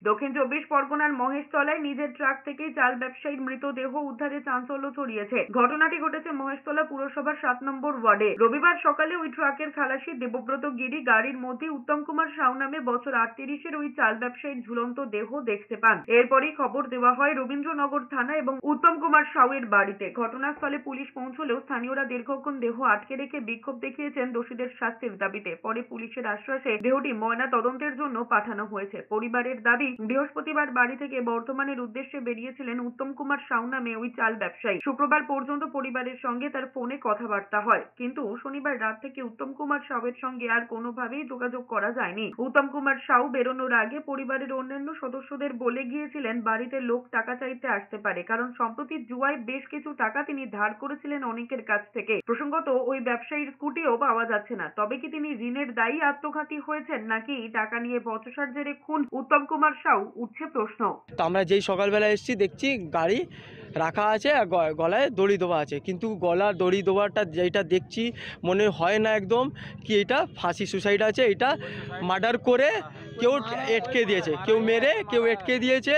দক্ষিণ চব্বিশ পরগনার মহেশতলায় নিজের ট্রাক থেকেই চাল ব্যবসায়ীর মৃতদেহ উদ্ধারে চাঞ্চল্য ছড়িয়েছে। ঘটনাটি ঘটেছে মহেশতলা পুরসভার 7 নম্বর ওয়ার্ডে। রবিবার সকালে ওই ট্রাকের খালাসি দেবব্রত গিরি গাড়ির মধ্যে উত্তম কুমার সাউ নামে বছর 38-এর ওই চাল ব্যবসায়ীর ঝুলন্ত দেহ দেখতে পান। এরপরই খবর দেওয়া হয় রবীন্দ্রনগর থানা এবং উত্তম কুমার সাউ এর বাড়িতে। ঘটনাস্থলে পুলিশ পৌঁছলেও স্থানীয়রা দীর্ঘক্ষণ দেহ আটকে রেখে বিক্ষোভ দেখিয়েছেন দোষীদের শাস্তির দাবিতে। পরে পুলিশের আশ্বাসে দেহটি ময়না তদন্তের জন্য পাঠানো হয়েছে। পরিবারের দাবি, বৃহস্পতিবার বাড়ি থেকে বর্ধমানের উদ্দেশ্যে বেরিয়েছিলেন উত্তম কুমার সাউ নামে ওই চাল ব্যবসায়ী। শুক্রবার পর্যন্ত পরিবারের সঙ্গে তার ফোনে কথাবার্তা হয়, কিন্তু শনিবার রাত থেকে উত্তম কুমার সাউয়ের সঙ্গে আর কোনোভাবেই যোগাযোগ করা যায়নি। উত্তম কুমার সাউ বেরোনোর আগে পরিবারের অন্যান্য সদস্যদের বলে গিয়েছিলেন বাড়িতে লোক টাকা চাইতে আসতে পারে, কারণ সম্প্রতি জুয়ায় বেশ কিছু টাকা তিনি ধার করেছিলেন অনেকের কাছ থেকে। প্রসঙ্গত, ওই ব্যবসায়ীর স্কুটিও পাওয়া যাচ্ছে না। তবে কি তিনি ঋণের দায়ী আত্মঘাতী হয়েছেন, নাকি টাকা নিয়ে বচসার জেরে খুন উত্তম কুমার সাউ, উঠছে প্রশ্ন। তো আমরা যেই সকালবেলা এসেছি দেখছি গাড়ি রাখা আছে আর গলায় দড়ি দেওয়া আছে, কিন্তু গলার দড়ি দেওয়াটা যেটা দেখছি মনে হয় না একদম কি এটা ফাঁসি সুসাইড আছে, এটা মার্ডার করে কেউ এটকে দিয়েছে, কেউ মেরে কেউ এটকে দিয়েছে।